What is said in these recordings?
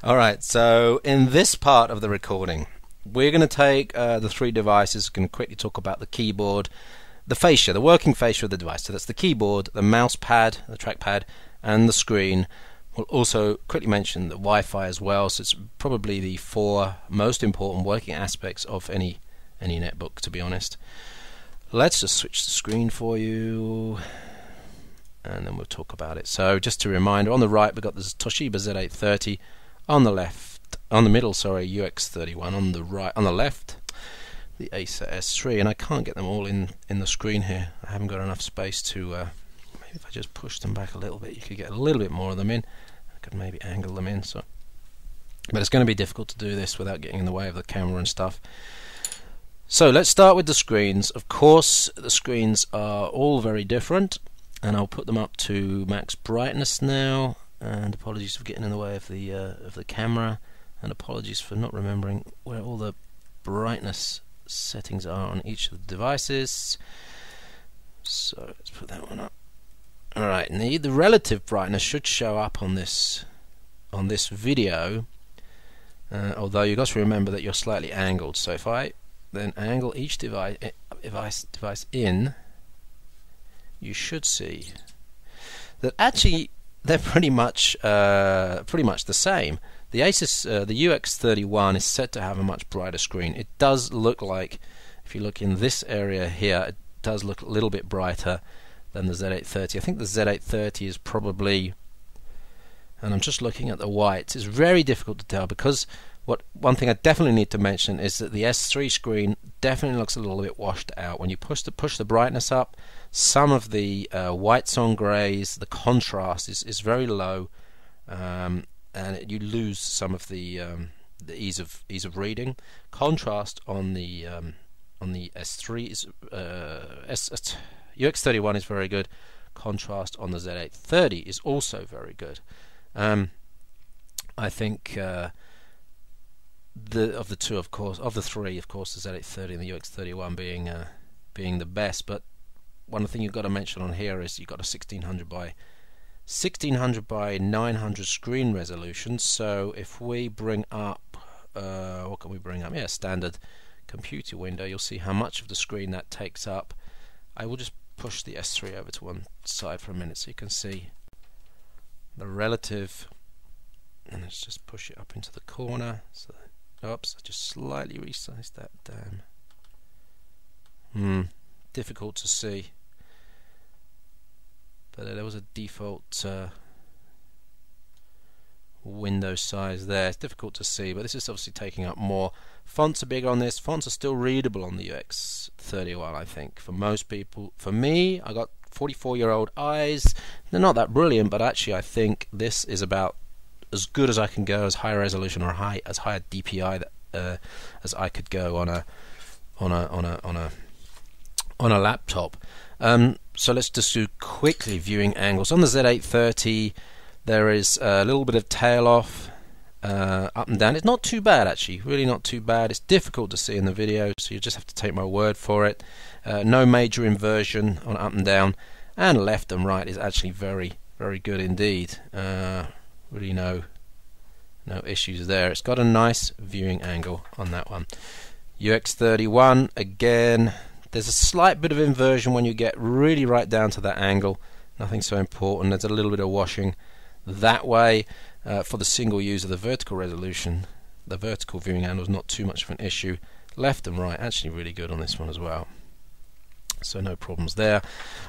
Alright, so in this part of the recording, we're going to take the three devices, going to quickly talk about the keyboard, the fascia, the working fascia of the device. So that's the keyboard, the mouse pad, the trackpad, and the screen. We'll also quickly mention the Wi-Fi as well, so it's probably the four most important working aspects of any netbook, to be honest. Let's just switch the screen for you, and then we'll talk about it. So just a reminder, on the right we've got the Toshiba Z830, on the middle, UX31, on the right, on the left, the Acer S3, and I can't get them all in the screen here. I haven't got enough space to. Maybe if I just push them back a little bit, you could get a little bit more of them in. I could maybe angle them in. So, but it's going to be difficult to do this without getting in the way of the camera and stuff. So let's start with the screens. Of course, the screens are all very different, and I'll put them up to max brightness now. And apologies for getting in the way of the camera, and apologies for not remembering where all the brightness settings are on each of the devices. So let's put that one up. Alright, the relative brightness should show up on this video, although you've got to remember that you're slightly angled. So if I then angle each device in, you should see that actually they're pretty much the same. The Asus, the UX31 is set to have a much brighter screen. It does look like, if you look in this area here, it does look a little bit brighter than the Z830. I think the Z830 is probably, and I'm just looking at the whites, it's very difficult to tell because one thing I definitely need to mention is that the S3 screen definitely looks a little bit washed out. When you push the brightness up, some of the whites on greys, the contrast is very low, and you lose some of the ease of reading. Contrast on the S3 is UX31 is very good. Contrast on the Z830 is also very good. I think of the three, of course, the Z830 and the UX31 being the best. But one thing you've got to mention on here is you've got a 1600 by 900 screen resolution. So if we bring up, what can we bring up? Yeah, standard computer window. You'll see how much of the screen that takes up. I will just push the S3 over to one side for a minute so you can see the relative. And let's just push it up into the corner. So, oops, I just slightly resized that down. Difficult to see. But there was a default window size there. It's difficult to see, but this is obviously taking up more. Fonts are bigger on this. Fonts are still readable on the UX31, I think. For most people. For me, I got 44-year-old eyes. They're not that brilliant, but actually I think this is about as good as I can go, as high resolution or as high a DPI as I could go on a laptop. So let's just do quickly viewing angles. On the Z830, there is a little bit of tail off, up and down. It's not too bad actually, really not too bad. It's difficult to see in the video, so you just have to take my word for it. No major inversion on up and down, and left and right is actually very, very good indeed. Really no issues there. It's got a nice viewing angle on that one. UX31, again, there's a slight bit of inversion when you get really right down to that angle. Nothing so important. There's a little bit of washing that way. For the single user, the vertical resolution, the vertical viewing angle is not too much of an issue. Left and right, actually really good on this one as well. So no problems there.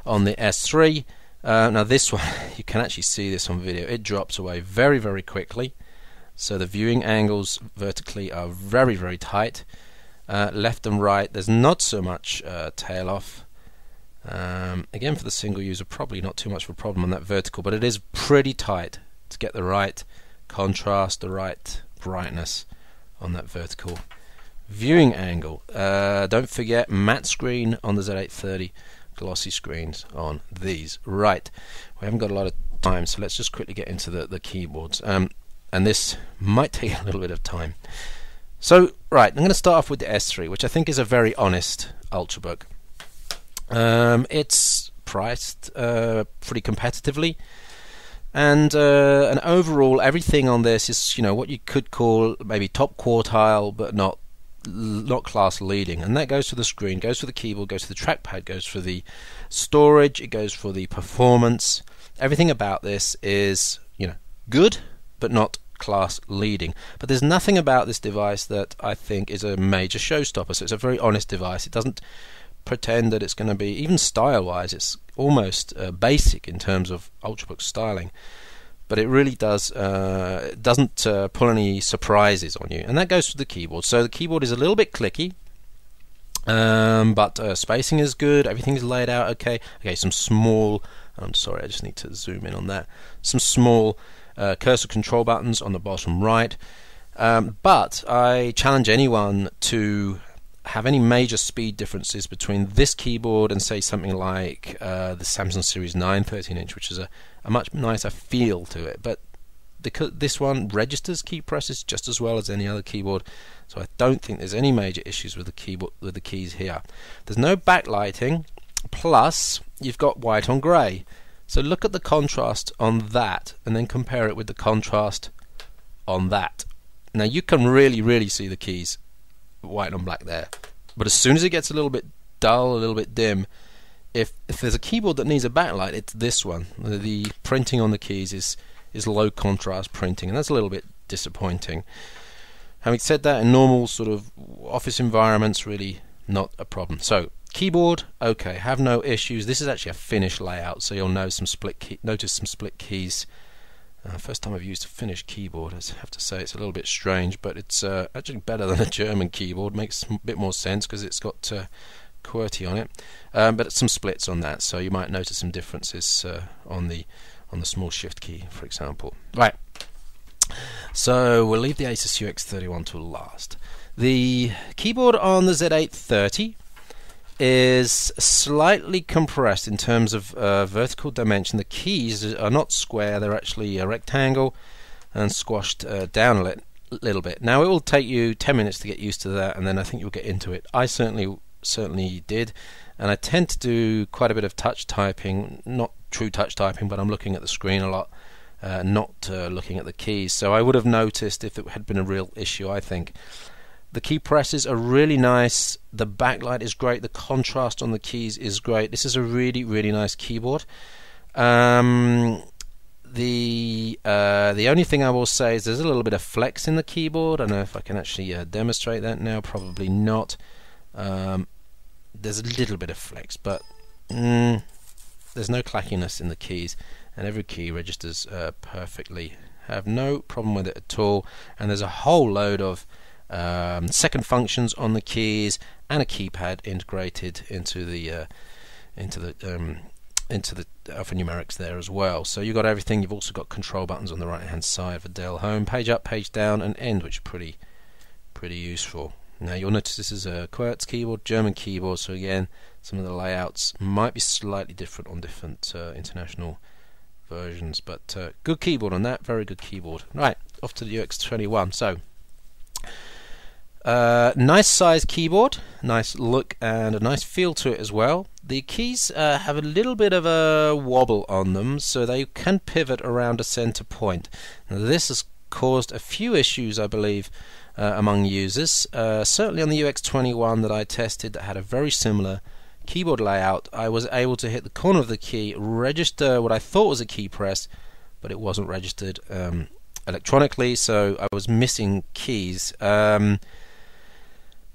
On the S3, now this one, you can actually see this on video, it drops away very, very quickly. So the viewing angles vertically are very, very tight. Left and right, there's not so much tail off. Again, for the single user, probably not too much of a problem on that vertical, but it is pretty tight to get the right contrast, the right brightness on that vertical viewing angle. Don't forget matte screen on the Z830, glossy screens on these. Right, we haven't got a lot of time, so let's just quickly get into the keyboards, and this might take a little bit of time. So right, I'm going to start off with the S3, which I think is a very honest Ultrabook. It's priced pretty competitively, And overall, everything on this is, what you could call maybe top quartile, but not class leading. And that goes for the screen, goes for the keyboard, goes for the trackpad, goes for the storage, it goes for the performance. Everything about this is, good, but not class leading. But there's nothing about this device that I think is a major showstopper. So it's a very honest device. It doesn't pretend that it's going to be, even style-wise, it's almost basic in terms of Ultrabook styling. But it really doesn't pull any surprises on you. And that goes for the keyboard. So the keyboard is a little bit clicky, but spacing is good. Everything is laid out okay. Okay, some small, I'm sorry, I just need to zoom in on that. Some small cursor control buttons on the bottom right. But I challenge anyone to have any major speed differences between this keyboard and say something like the Samsung Series 9 13-inch, which is a much nicer feel to it. But because this one registers key presses just as well as any other keyboard, so I don't think there's any major issues with the keyboard, with the keys here. There's no backlighting, plus you've got white on grey. So look at the contrast on that and then compare it with the contrast on that. Now you can really see the keys white on black there, but as soon as it gets a little bit dull, a little bit dim, if there's a keyboard that needs a backlight, it's this one. The printing on the keys is low contrast printing, and that's a little bit disappointing. Having said that, in normal sort of office environments, really not a problem. So keyboard, okay, have no issues. This is actually a finished layout, so you'll notice some split keys. First time I've used a finished keyboard. I have to say it's a little bit strange, but it's actually better than a German keyboard. Makes a bit more sense because it's got QWERTY on it, but some splits on that, so you might notice some differences on the small shift key, for example. Right. So we'll leave the Asus UX31 till last. The keyboard on the Z830 is slightly compressed in terms of vertical dimension. The keys are not square, they're actually a rectangle and squashed down a little bit. Now it will take you 10 minutes to get used to that, and then I think you'll get into it. I certainly did, and I tend to do quite a bit of touch typing, not true touch typing, but I'm looking at the screen a lot, not looking at the keys. So I would have noticed if it had been a real issue, I think. The key presses are really nice, the backlight is great, the contrast on the keys is great. This is a really nice keyboard. The only thing I will say is there's a little bit of flex in the keyboard. I don't know if I can actually demonstrate that now, probably not. There's a little bit of flex, but there's no clackiness in the keys, and every key registers perfectly. Have no problem with it at all, and there's a whole load of second functions on the keys and a keypad integrated into the alphanumerics there as well. So you've got everything. You've also got control buttons on the right hand side for Dell Home, page up, page down, and end, which are pretty useful. Now you'll notice this is a QWERTY keyboard, German keyboard, so again some of the layouts might be slightly different on different international versions, but good keyboard on that, very good keyboard. Right, off to the UX21. So nice size keyboard, nice look and a nice feel to it as well. The keys have a little bit of a wobble on them, so they can pivot around a center point. Now this has caused a few issues, I believe, among users. Certainly on the UX21 that I tested that had a very similar keyboard layout, I was able to hit the corner of the key, register what I thought was a key press, but it wasn't registered electronically, so I was missing keys.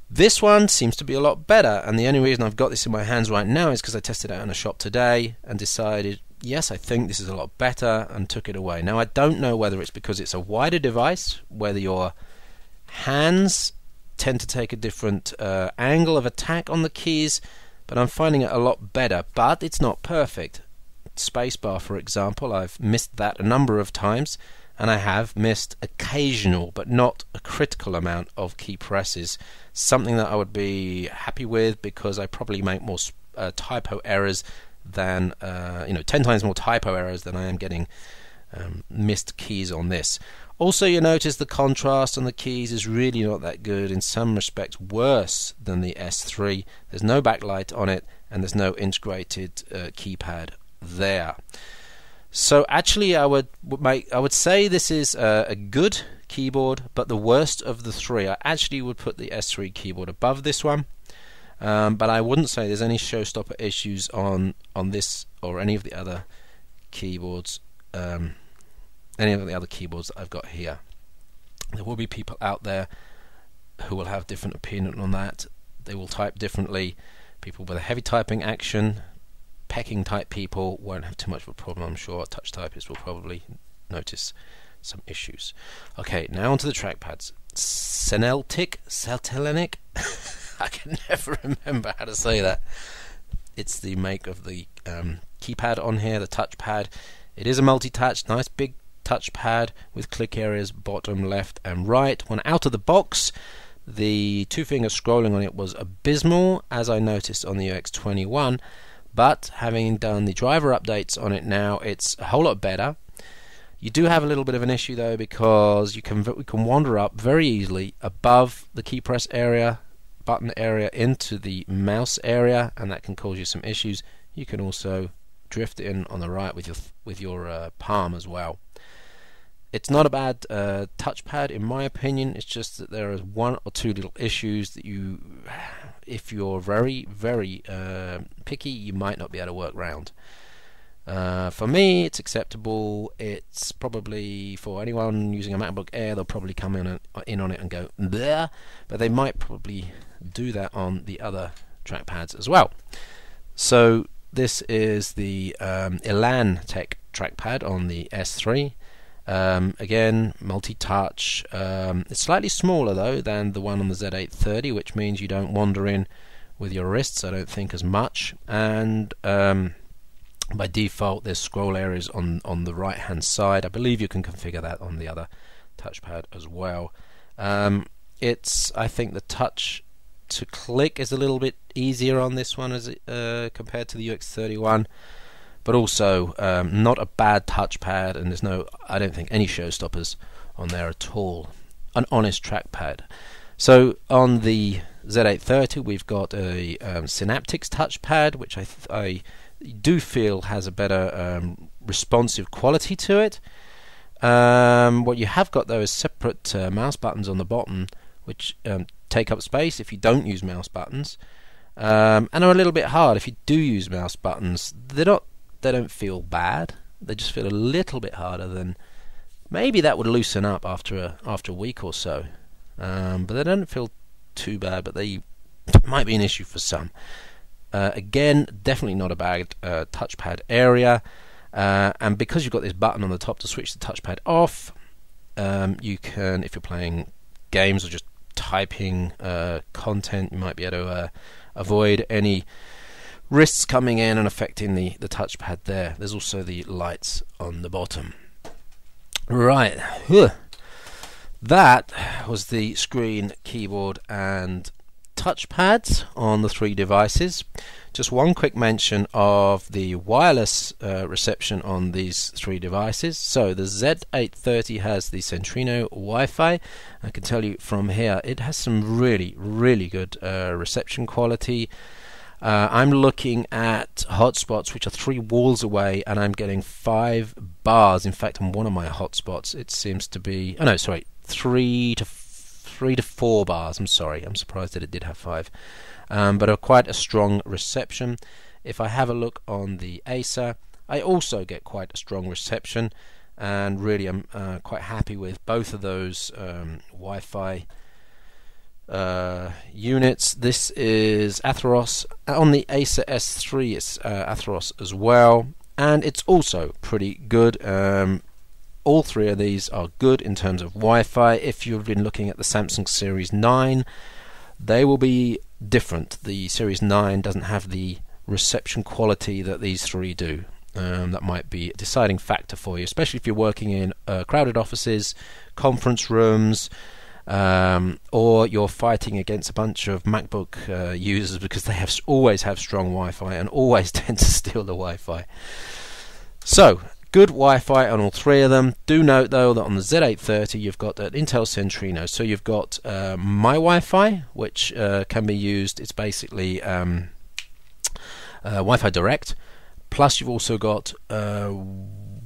This one seems to be a lot better, and the only reason I've got this in my hands right now is because I tested it out in a shop today and decided, yes, I think this is a lot better, and took it away. Now I don't know whether it's because it's a wider device, whether your hands tend to take a different angle of attack on the keys, but I'm finding it a lot better, but it's not perfect. Spacebar, for example, I've missed that a number of times, and I have missed occasional but not a critical amount of key presses, something that I would be happy with because I probably make more typo errors than 10 times more typo errors than I am getting missed keys on this. Also, you notice the contrast on the keys is really not that good, in some respects worse than the S3. There's no backlight on it, and there's no integrated keypad there. So actually, I would say this is a good keyboard, but the worst of the three. I actually would put the S3 keyboard above this one, but I wouldn't say there's any showstopper issues on this or any of the other keyboards. Any of the other keyboards that I've got here. There will be people out there who will have different opinion on that. They will type differently. People with a heavy typing action, pecking type people won't have too much of a problem, I'm sure. Touch typists will probably notice some issues. Okay, now onto the trackpads. Celtenic? I can never remember how to say that. It's the make of the keypad on here, the touchpad. It is a multi-touch, nice big touchpad with click areas bottom, left and right. When out of the box, the two-finger scrolling on it was abysmal, as I noticed on the UX21, but having done the driver updates on it now, it's a whole lot better. You do have a little bit of an issue though, because we can wander up very easily above the key press area, button area, into the mouse area, and that can cause you some issues. You can also drift in on the right with your palm as well. It's not a bad touchpad in my opinion. It's just that there is one or two little issues that if you're very picky, you might not be able to work around. For me, it's acceptable. It's probably for anyone using a MacBook Air, they'll probably come in on it and go there, but they might probably do that on the other trackpads as well. So this is the Elan Tech trackpad on the S3. Again, multi-touch. It's slightly smaller though than the one on the Z830, which means you don't wander in with your wrists, I don't think, as much. And by default, there's scroll areas on the right hand side. I believe you can configure that on the other touchpad as well. I think the touch to click is a little bit easier on this one as compared to the UX31. But also not a bad touchpad, and there's I don't think, any showstoppers on there at all. An honest trackpad. So on the Z830 we've got a Synaptics touchpad, which I do feel has a better responsive quality to it. What you have got though is separate mouse buttons on the bottom, which take up space if you don't use mouse buttons, and are a little bit hard if you do use mouse buttons. They don't feel bad. They just feel a little bit harder than. Maybe that would loosen up after a week or so. But they don't feel too bad. But they might be an issue for some. Again, definitely not a bad touchpad area. And because you've got this button on the top to switch the touchpad off, you can, if you're playing games or just typing content, you might be able to avoid any wrists coming in and affecting the touchpad there. There's also the lights on the bottom. Right, that was the screen, keyboard and touchpads on the three devices. Just one quick mention of the wireless reception on these three devices. So the Z830 has the Centrino Wi-Fi. I can tell you from here it has some really good reception quality. I'm looking at hotspots which are 3 walls away, and I'm getting 5 bars. In fact, on one of my hotspots, it seems to be 3 to 4 bars. I'm sorry, I'm surprised that it did have 5, but quite a strong reception. If I have a look on the Acer, I also get quite a strong reception, and really I'm quite happy with both of those Wi-Fi units. This is Atheros. On the Acer S3 it's Atheros as well, and it's also pretty good. All three of these are good in terms of Wi-Fi. If you've been looking at the Samsung Series 9, they will be different. The Series 9 doesn't have the reception quality that these three do. That might be a deciding factor for you, especially if you're working in crowded offices, conference rooms, or you're fighting against a bunch of MacBook users, because they always have strong Wi-Fi and always tend to steal the Wi-Fi. So, good Wi-Fi on all three of them. Do note though that on the Z830 you've got an Intel Centrino, so you've got My Wi-Fi, which can be used. It's basically Wi-Fi Direct. Plus you've also got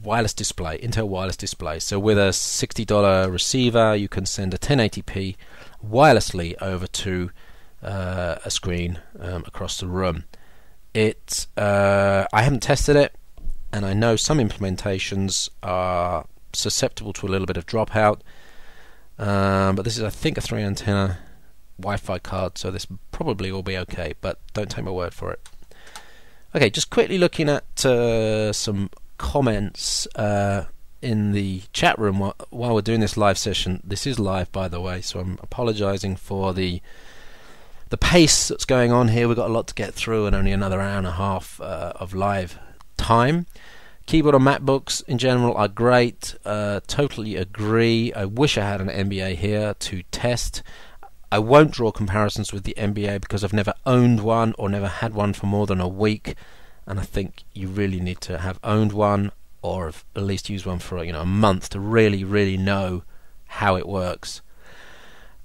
wireless display, Intel wireless display. So with a $60 receiver, you can send a 1080p wirelessly over to a screen across the room. I haven't tested it, and I know some implementations are susceptible to a little bit of dropout, but this is, I think, a 3 antenna Wi-Fi card, so this probably will be okay, but don't take my word for it. Okay, just quickly looking at some comments in the chat room while we're doing this live session. This is live, by the way, so I'm apologizing for the pace that's going on here. We've got a lot to get through and only another hour and a half of live time. Keyboard on MacBooks in general are great. Totally agree. I wish I had an NBA here to test. I won't draw comparisons with the NBA because I've never owned one or never had one for more than a week, and I think you really need to have owned one or have at least used one for a month to really know how it works.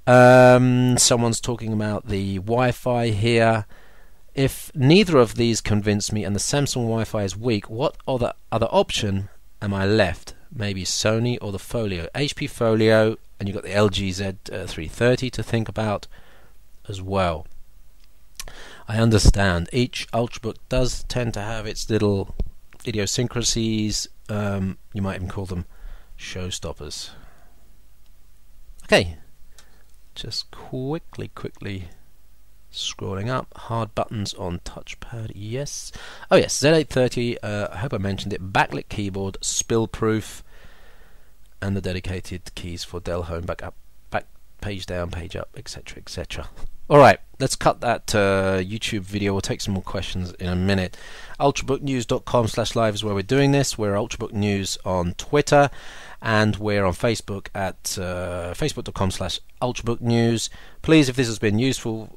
Someone's talking about the Wi-Fi here. If neither of these convince me and the Samsung Wi-Fi is weak, what other option am I left? Maybe Sony or the Folio. HP Folio, and you've got the LG Z330 to think about as well. I understand each Ultrabook does tend to have its little idiosyncrasies. You might even call them showstoppers. Okay, just quickly scrolling up. Hard buttons on touchpad, yes. Oh yes, Z830, I hope I mentioned it. Backlit keyboard, spill proof, and the dedicated keys for Dell Home, back up, back, page down, page up, etc, etc. Alright, let's cut that YouTube video. We'll take some more questions in a minute. ultrabooknews.com/live is where we're doing this. We're Ultrabook News on Twitter, and we're on Facebook at facebook.com/ultrabooknews. Please, if this has been useful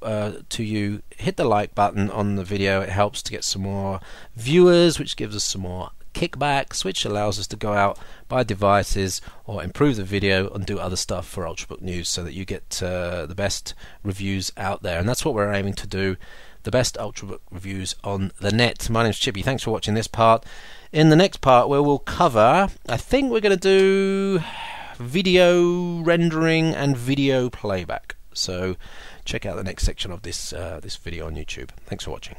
to you, hit the like button on the video. It helps to get some more viewers, which gives us some more kickbacks, which allows us to go out, buy devices, or improve the video and do other stuff for Ultrabook News, so that you get the best reviews out there. And that's what we're aiming to do, the best Ultrabook reviews on the net. My name's Chippy. Thanks for watching this part. In the next part, where we'll cover, I think we're going to do video rendering and video playback. So check out the next section of this video on YouTube. Thanks for watching.